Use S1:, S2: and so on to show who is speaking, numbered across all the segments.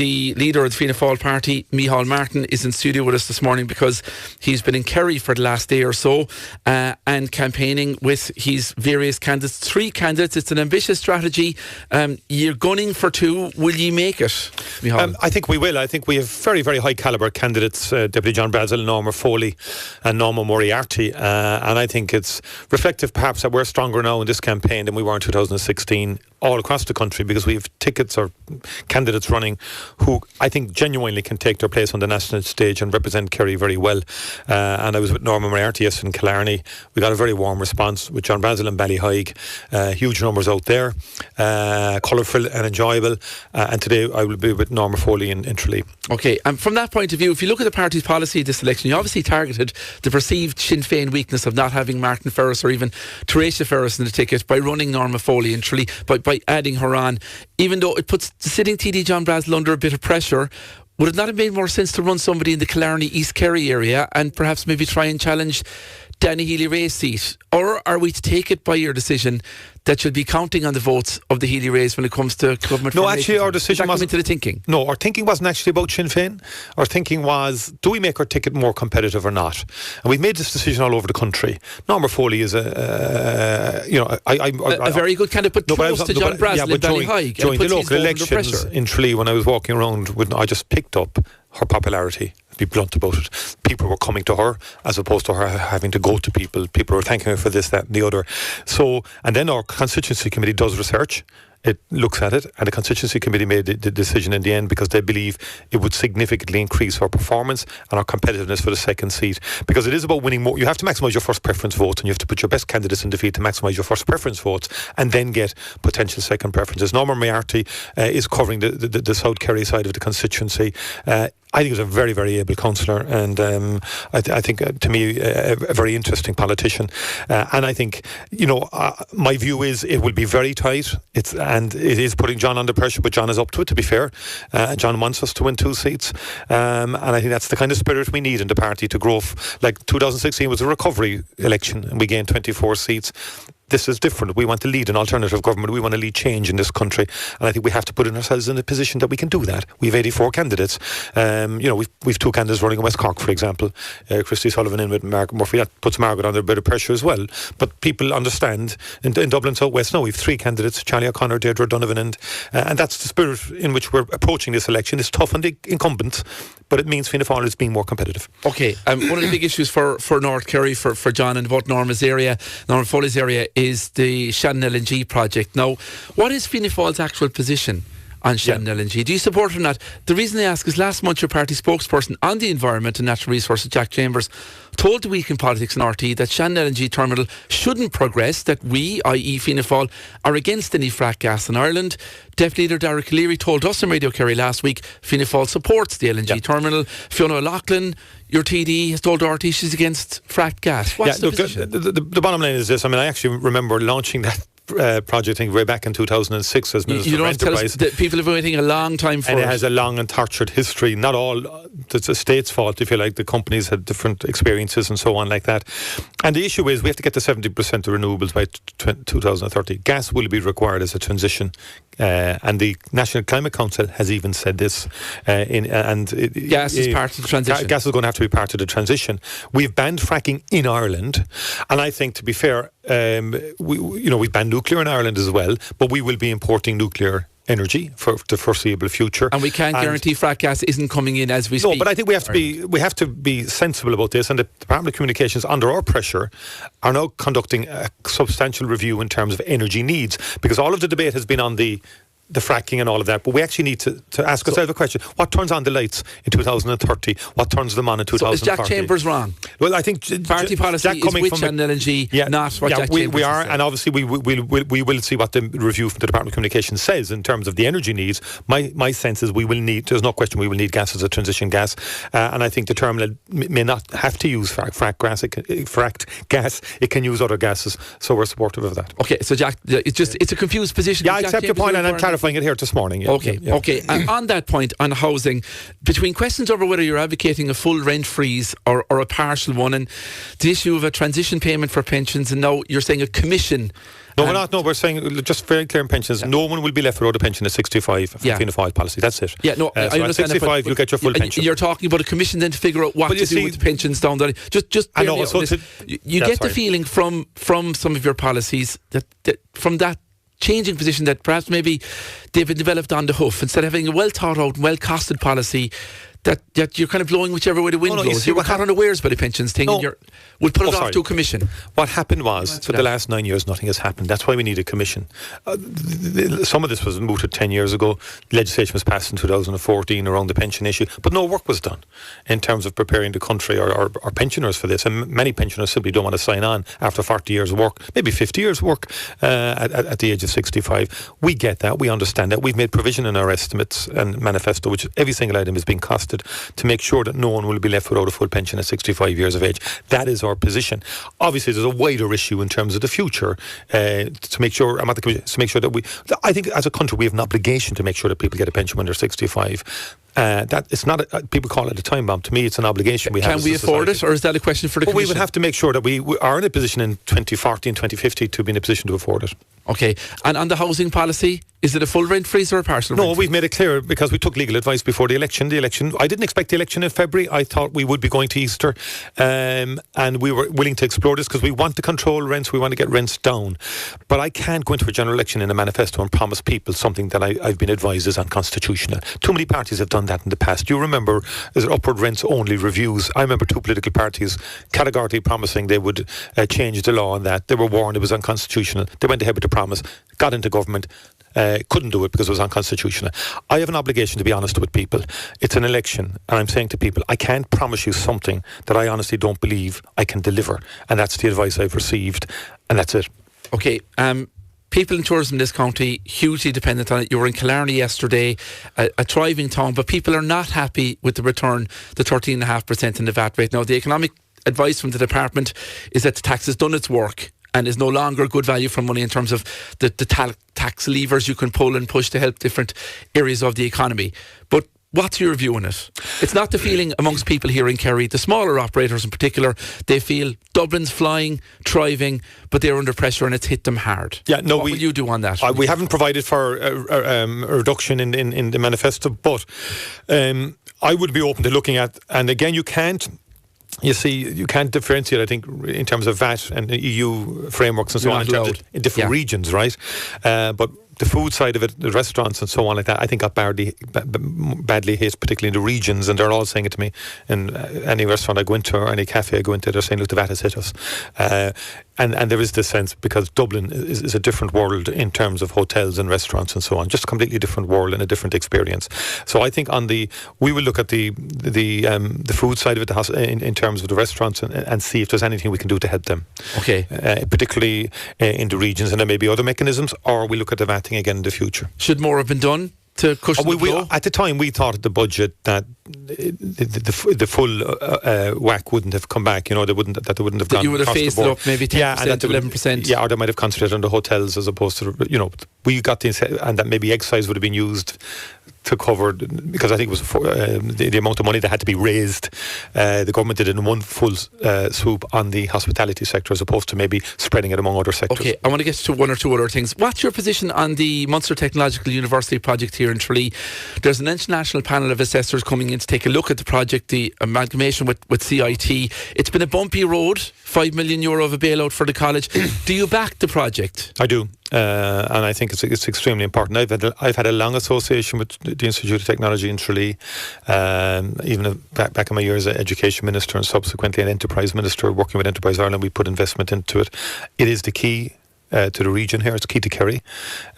S1: the leader of the Fianna Fáil party, Micheál Martin, is in studio with us this morning because he's been in Kerry for the last day or so and campaigning with his various candidates. 3 candidates. It's an ambitious strategy. You're gunning for 2. Will you make it, Micheál?
S2: I think we will. I think we have very, very high calibre candidates, Deputy John Brazel, Norma Foley and Norma Moriarty, and I think it's reflective perhaps that we're stronger now in this campaign than we were in 2016 all across the country, because we have tickets or candidates running who I think genuinely can take their place on the national stage and represent Kerry very well. And I was with Norma Moriarty yesterday in Killarney. We got a very warm response with John Brazel and Ballyhaig. Huge numbers out there, colourful and enjoyable. And today I will be with Norma Foley in Tralee.
S1: Okay, and from that point of view, if you look at the party's policy this election, you obviously targeted the perceived Sinn Féin weakness of not having Martin Ferris or even Teresa Ferris in the ticket by running Norma Foley in Tralee, by adding her on. Even though it puts the sitting TD John Brazel under a bit of pressure, would it not have made more sense to run somebody in the Killarney East Kerry area and perhaps maybe try and challenge Danny Healy-Rae's seat? Or are we to take it by your decision that you'll be counting on the votes of the Healy-Raes when it comes to government formation?
S2: No, actually our decision
S1: wasn't into the thinking.
S2: No, our thinking wasn't actually about Sinn Féin. Our thinking was, do we make our ticket more competitive or not? And we've made this decision all over the country. Norma Foley is a
S1: very good candidate, but close to John Brazel and Ballyhaig.
S2: During the local elections in Tralee, when I was walking around, I just picked up her popularity. Be blunt about it. People were coming to her as opposed to her having to go to people. People were thanking her for this, that and the other. So, and then our constituency committee does research. It looks at it, and the constituency committee made the decision in the end because they believe it would significantly increase our performance and our competitiveness for the second seat, because it is about winning more. You have to maximise your first preference votes, and you have to put your best candidates in defeat to maximise your first preference votes and then get potential second preferences. Norma Moriarty is covering the South Kerry side of the constituency. I think he's a very, very able councillor, and I think, to me, a very interesting politician. And I think, my view is it will be very tight. And it is putting John under pressure, but John is up to it, to be fair. John wants us to win 2 seats. And I think that's the kind of spirit we need in the party to grow. Like 2016 was a recovery election, and we gained 24 seats. This is different. We want to lead an alternative government. We want to lead change in this country. And I think we have to put ourselves in a position that we can do that. We have 84 candidates. We've 2 candidates running in West Cork, for example. Christy Sullivan in with Margaret Murphy. That puts Margaret under a bit of pressure as well. But people understand. In Dublin South West now, we have 3 candidates, Charlie O'Connor, Deirdre Donovan, and that's the spirit in which we're approaching this election. It's tough on the incumbents, but it means Fianna Fáil is being more competitive.
S1: Okay, one of the big issues for North Kerry, for John and both Norma's area, Norma Foley's area, is the Shannon LNG project. Now, what is Fianna Fáil's actual position on Shannon LNG? Do you support it or not? The reason I ask is last month your party spokesperson on the environment and natural resources, Jack Chambers, told the Week in Politics in RT that Shannon LNG terminal shouldn't progress, that we, i.e. Fianna Fáil, are against any frack gas in Ireland. Deputy Leader Derek Leary told us on Radio Kerry last week Fianna Fáil supports the LNG terminal. Fiona O'Loughlin, your TD, has told RT she's against frack gas. What's the position?
S2: The bottom line is this. I mean, I actually remember launching that project, I think, way back in 2006 as Minister for Enterprise.
S1: That people have been waiting a long time for
S2: it. And it has a long and tortured history. Not all, it's a state's fault, if you like. The companies had different experiences and so on like that. And the issue is we have to get to 70% of renewables by 2030. Gas will be required as a transition. And the National Climate Council has even said this.
S1: Gas is part of the transition.
S2: Gas is going to have to be part of the transition. We've banned fracking in Ireland. And I think, to be fair, we've banned nuclear in Ireland as well, but we will be importing nuclear energy for the foreseeable future.
S1: And we can't guarantee frack gas isn't coming in as we speak.
S2: No, but I think we have to be sensible about this, and the Department of Communications, under our pressure, are now conducting a substantial review in terms of energy needs, because all of the debate has been on the fracking and all of that, but we actually need to ask ourselves a question. What turns on the lights in 2030? What turns them on in 2040?
S1: So is Jack Chambers wrong?
S2: Well, I think
S1: party policy is with Shannon LNG, not what Jack Chambers
S2: we are,
S1: said.
S2: and obviously we will see what the review from the Department of Communications says in terms of the energy needs. My sense is we will need, there's no question we will need gas as a transition gas, and I think the terminal may not have to use fracked gas. It can use other gases, so we're supportive of that.
S1: Okay, so Jack, it's a confused position.
S2: Yeah, I accept your point, and I'm clarifying it here this morning.
S1: Okay. And on that point, on housing, between questions over whether you're advocating a full rent freeze or a partial one, and the issue of a transition payment for pensions, and now you're saying a commission
S2: No, we're not. No, we're saying just very clear in pensions. No one will be left without a pension at 65 for Fianna Fáil policy. That's it.
S1: Yeah, no, I
S2: so
S1: understand.
S2: At 65, you get your full pension.
S1: You're talking about a commission then to figure out what to do with the pensions down there. Just
S2: I know. So
S1: you get the feeling from some of your policies that from that changing position that perhaps maybe they've been developed on the hoof instead of having a well thought out, well costed policy. That you're kind of blowing whichever way the wind blows. You were caught unawares by the pensions thing, and we'll put it off to a commission.
S2: What happened was, for the last 9 years, nothing has happened. That's why we need a commission. Some of this was mooted 10 years ago. Legislation was passed in 2014 around the pension issue, but no work was done in terms of preparing the country or pensioners for this. And many pensioners simply don't want to sign on after 40 years of work, maybe 50 years of work at the age of 65. We get that. We understand that. We've made provision in our estimates and manifesto, which every single item is being costed to make sure that no one will be left without a full pension at 65 years of age. That is our position. Obviously, there's a wider issue in terms of the future to make sure. I'm at the commission to make sure that I think as a country we have an obligation to make sure that people get a pension when they're 65. That it's not. People call it a time bomb. To me, it's an obligation we have.
S1: Can we afford it, or is that a question for the commission?
S2: We would have to make sure that we are in a position in 2040 and 2050 to be in a position to afford it.
S1: Okay, and on the housing policy, is it a full rent freeze or a partial rent freeze?
S2: No, we've made it clear because we took legal advice before the election. I didn't expect the election in February. I thought we would be going to Easter, and we were willing to explore this because we want to control rents. We want to get rents down. But I can't go into a general election in a manifesto and promise people something that I've been advised is unconstitutional. Too many parties have done that in the past. You remember, is it upward rents only reviews? I remember two political parties categorically promising they would change the law on that. They were warned it was unconstitutional. They went ahead with the promise, got into government, couldn't do it because it was unconstitutional. I have an obligation to be honest with people. It's an election, and I'm saying to people, I can't promise you something that I honestly don't believe I can deliver, and that's the advice I've received, and that's it.
S1: Okay, people in tourism in this county, hugely dependent on it. You were in Killarney yesterday, a thriving town, but people are not happy with the return, the 13.5% in the VAT rate. Now, the economic advice from the department is that the tax has done its work and is no longer good value for money in terms of the tax levers you can pull and push to help different areas of the economy. But what's your view on it? It's not the feeling amongst people here in Kerry, the smaller operators in particular. They feel Dublin's flying, thriving, but they're under pressure and it's hit them hard. Yeah, no, what will you do on that?
S2: We haven't provided for a reduction in the manifesto, but I would be open to looking at, and again, you can't differentiate, I think, in terms of VAT and EU frameworks and so on in different regions, right? But the food side of it, the restaurants and so on like that, I think got badly hit, particularly in the regions, and they're all saying it to me. In any restaurant I go into or any cafe I go into, they're saying, look, the VAT has hit us. And there is this sense, because Dublin is a different world in terms of hotels and restaurants and so on, just a completely different world and a different experience. So I think we will look at the food side of it in terms of the restaurants and see if there's anything we can do to help them.
S1: Okay.
S2: Particularly in the regions, and there may be other mechanisms, or we look at the VAT thing again in the future.
S1: Should more have been done to cushion the blow?
S2: At the time, we thought at the budget that the full whack wouldn't have come back. You know, they wouldn't have gone.
S1: You would have phased it up maybe 10% to 11%.
S2: Yeah, or they might have concentrated on the hotels as opposed to we got and that maybe excise would have been used to cover, because I think it was the amount of money that had to be raised. The government did it in one full swoop on the hospitality sector as opposed to maybe spreading it among other sectors.
S1: Okay, I want to get to one or two other things. What's your position on the Munster Technological University project here in Tralee? There's an international panel of assessors coming in to take a look at the project, the amalgamation with CIT. It's been a bumpy road, €5 million of a bailout for the college. Do you back the project?
S2: I do. And I think it's extremely important. I've had a long association with the Institute of Technology in Tralee, even back in my years as Education Minister and subsequently an Enterprise Minister, working with Enterprise Ireland. We put investment into it. It is the key to the region here. It's key to Kerry,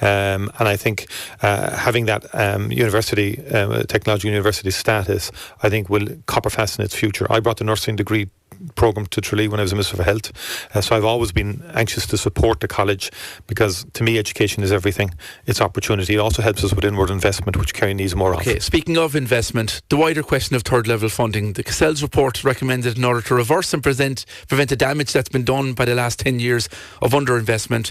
S2: and I think having that university, technology university status, I think will copper fasten its future. I brought the nursing degree programme to Tralee when I was a Minister for Health, so I've always been anxious to support the college, because to me education is everything. It's opportunity. It also helps us with inward investment, which Kerry needs more of.
S1: Okay, speaking of investment, the wider question of third level funding, the Cassell's report recommended in order to reverse and prevent the damage that's been done by the last 10 years of underinvestment,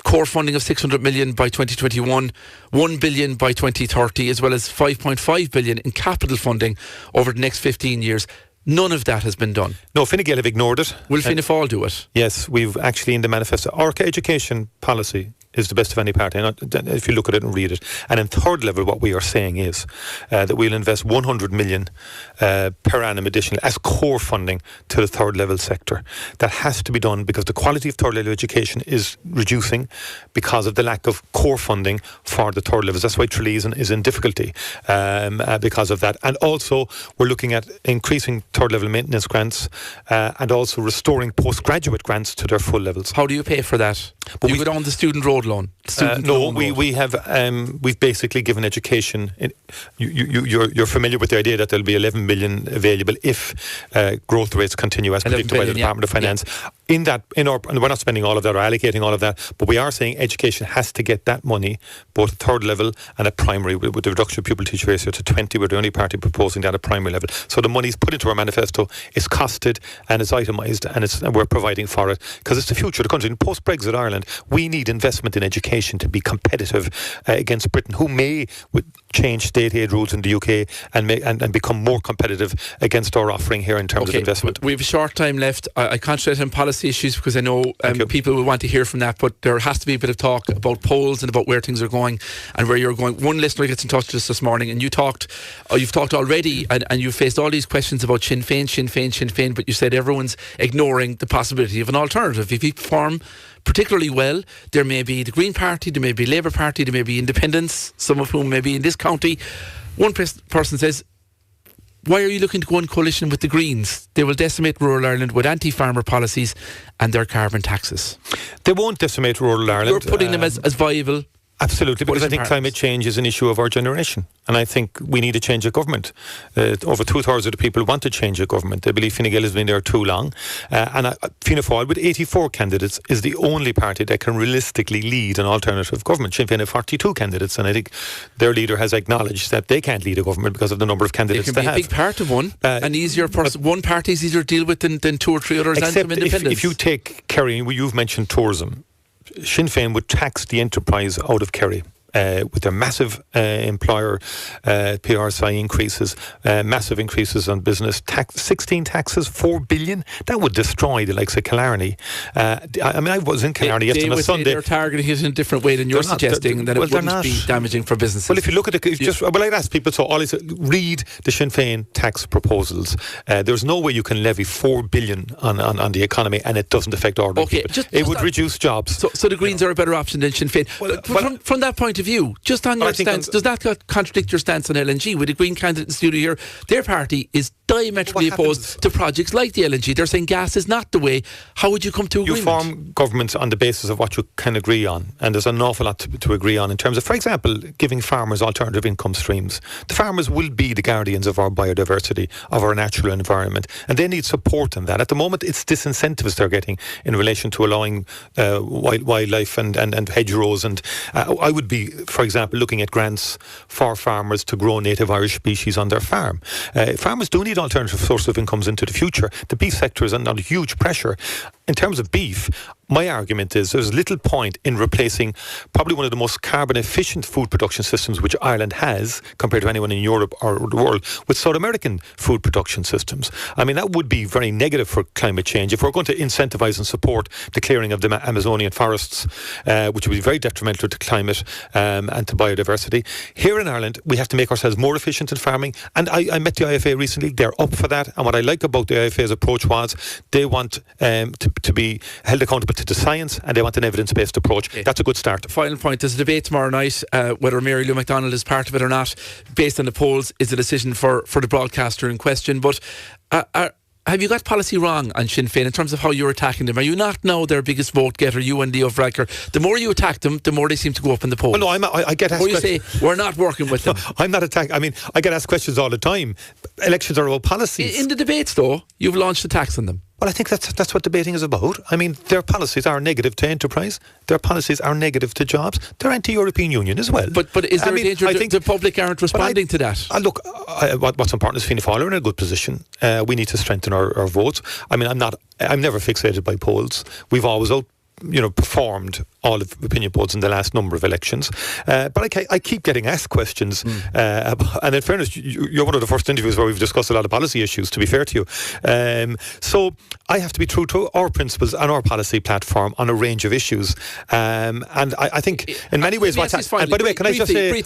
S1: core funding of 600 million by 2021, 1 billion by 2030, as well as 5.5 billion in capital funding over the next 15 years. None of that has been done.
S2: No, Fine Gael have ignored it.
S1: Will Fianna Fáil do it?
S2: Yes, we've actually in the manifesto, our education policy is the best of any party, if you look at it and read it. And in third level, what we are saying is that we'll invest 100 million per annum additional as core funding to the third level sector. That has to be done because the quality of third level education is reducing because of the lack of core funding for the third levels. That's why Tralee is in difficulty because of that. And also, we're looking at increasing third level maintenance grants and also restoring postgraduate grants to their full levels.
S1: How do you pay for that? Do you go down the student road loan?
S2: We've basically given education. You're familiar with the idea that there'll be 11 billion available if growth rates continue as predicted by the Department of Finance. And we're not spending all of that or allocating all of that, but we are saying education has to get that money, both at third level and at primary, with the reduction of pupil-teacher ratio to 20. We're the only party proposing that at primary level. So the money's put into our manifesto, it's costed and it's itemised, and we're providing for it because it's the future of the country. In post-Brexit Ireland, we need investment in education to be competitive against Britain, who may change state aid rules in the UK and become more competitive against our offering here in terms of investment.
S1: We have a short time left. I concentrate on policy issues because I know people will want to hear from that, but there has to be a bit of talk about polls and about where things are going and where you're going. One listener gets in touch with us this morning, and you've talked already, and you've faced all these questions about Sinn Féin, but you said everyone's ignoring the possibility of an alternative. If you perform particularly well, there may be the Green Party, there may be Labour Party, there may be independents, some of whom may be in this county. One person says, why are you looking to go in coalition with the Greens? They will decimate rural Ireland with anti-farmer policies and their carbon taxes.
S2: They won't decimate rural Ireland.
S1: You're putting them as viable.
S2: Absolutely, because I think climate change is an issue of our generation, and I think we need a change of government. Over 2/3 of the people want to change of government. They believe Fine Gael has been there too long, and Fianna Fáil, with 84 candidates, is the only party that can realistically lead an alternative government. Sinn Féin have 42 candidates, and I think their leader has acknowledged that they can't lead a government because of the number of candidates they have.
S1: It can be a big part of one, and easier. One party is easier to deal with than two or three others, and some independents.
S2: If you take Kerry, you've mentioned tourism. Sinn Féin would tax the enterprise out of Kerry. With their massive employer PRSI increases, massive increases on business tax, 16 taxes, 4 billion. That would destroy the likes of Killarney. I was in Killarney yesterday on a Sunday.
S1: They're targeting it in a different way than you're suggesting, that it wouldn't be damaging for businesses.
S2: Well, if you look at it, I'd ask people, read the Sinn Féin tax proposals. There's no way you can levy 4 billion on the economy and it doesn't affect ordinary people. It would reduce jobs.
S1: So the Greens are a better option than Sinn Féin. From that point of view, just on your stance, does that contradict your stance on LNG? With the Green candidate in the studio here, their party is diametrically opposed to projects like the LNG. They're saying gas is not the way. How would you come to agreement?
S2: You form governments on the basis of what you can agree on, and there's an awful lot to agree on in terms of, for example, giving farmers alternative income streams. The farmers will be the guardians of our biodiversity, of our natural environment, and they need support in that. At the moment, it's disincentives they're getting in relation to allowing wildlife and hedgerows, and I would be, for example, looking at grants for farmers to grow native Irish species on their farm. Farmers do need alternative sources of incomes into the future. The beef sector is under huge pressure. In terms of beef, my argument is there's little point in replacing probably one of the most carbon efficient food production systems which Ireland has compared to anyone in Europe or the world with South American food production systems. I mean, that would be very negative for climate change. If we're going to incentivise and support the clearing of the Amazonian forests, which would be very detrimental to climate and to biodiversity. Here in Ireland, we have to make ourselves more efficient in farming. And I met the IFA recently. They're up for that. And what I like about the IFA's approach was they want to be held accountable to the science, and they want an evidence-based approach. Okay. That's a good start.
S1: Final point, there's a debate tomorrow night whether Mary Lou McDonald is part of it or not. Based on the polls, is a decision for the broadcaster in question. But have you got policy wrong on Sinn Féin in terms of how you're attacking them? Are you not now their biggest vote getter, you and Leo Varadkar? The more you attack them, the more they seem to go up in the polls.
S2: Well, no, I get asked questions.
S1: You say, we're not working with them.
S2: No, I'm not attacking. I mean, I get asked questions all the time. Elections are about policies.
S1: In the debates, though, you've launched attacks on them.
S2: Well, I think that's what debating is about. I mean, their policies are negative to enterprise. Their policies are negative to jobs. They're anti-European Union as well.
S1: But is there a danger that the public aren't responding to that?
S2: Look, what's important is Fianna Fáil are in a good position. We need to strengthen our votes. I mean, I'm never fixated by polls. We've always performed all of opinion polls in the last number of elections. But I keep getting asked questions. And in fairness, you're one of the first interviews where we've discussed a lot of policy issues, to be fair to you. So I have to be true to our principles and our policy platform on a range of issues. And I think in many ways what's happening... And by the way, can I just say...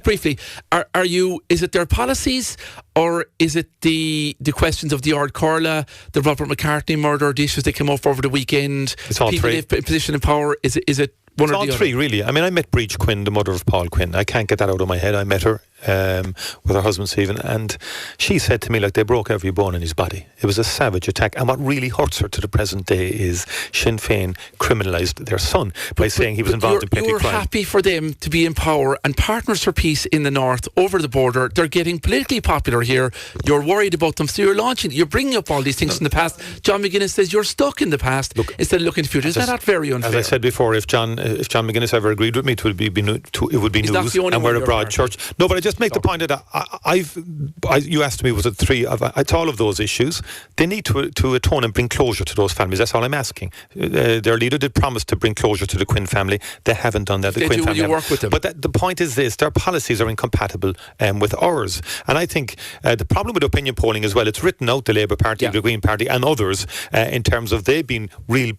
S1: Briefly, are you... Is it their policies, or is it the questions of the Ard Corla, the Robert McCartney murder, the issues that came up over the weekend?
S2: It's all three.
S1: People in position of power. Is it one
S2: it's
S1: or
S2: all
S1: the
S2: three,
S1: other?
S2: really. I mean, I met Breach Quinn, the mother of Paul Quinn. I can't get that out of my head. I met her with her husband Stephen, and she said to me, like, they broke every bone in his body. It was a savage attack, and what really hurts her to the present day is Sinn Féin criminalised their son by saying he was involved in petty crime.
S1: You're happy for them to be in power, and Partners for Peace in the north, over the border, they're getting politically popular here. You're worried about them, so you're bringing up all these things from the past. John McGuinness says you're stuck in the past instead of looking to the future. Is that not very unfair?
S2: As I said before, if John McGuinness ever agreed with me, it would be news, and we're a broad church. No, but I just make the point that you asked me, was it three? It's all of those issues. They need to atone and bring closure to those families. That's all I'm asking. Their leader did promise to bring closure to the Quinn family. They haven't done that. The Quinn family.
S1: You work with them.
S2: But the point is this: their policies are incompatible with ours. And I think the problem with opinion polling as well, it's written out the Labour Party, the Green Party, and others in terms of they being real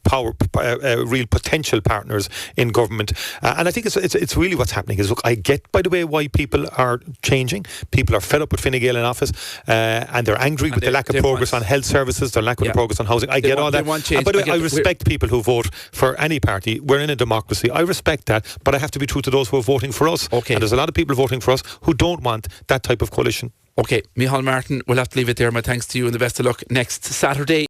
S2: potential partners in government. And I think it's really what's happening is, look, I get, by the way, why people are changing. People are fed up with Fine Gael in office, and they're angry with the lack of progress on health services, their lack of progress on housing. I get all that. And by the way, I respect people who vote for any party. We're in a democracy. I respect that, but I have to be true to those who are voting for us.
S1: Okay.
S2: And there's a lot of people voting for us who don't want that type of coalition.
S1: Okay, Micheál Martin, we'll have to leave it there. My thanks to you and the best of luck next Saturday.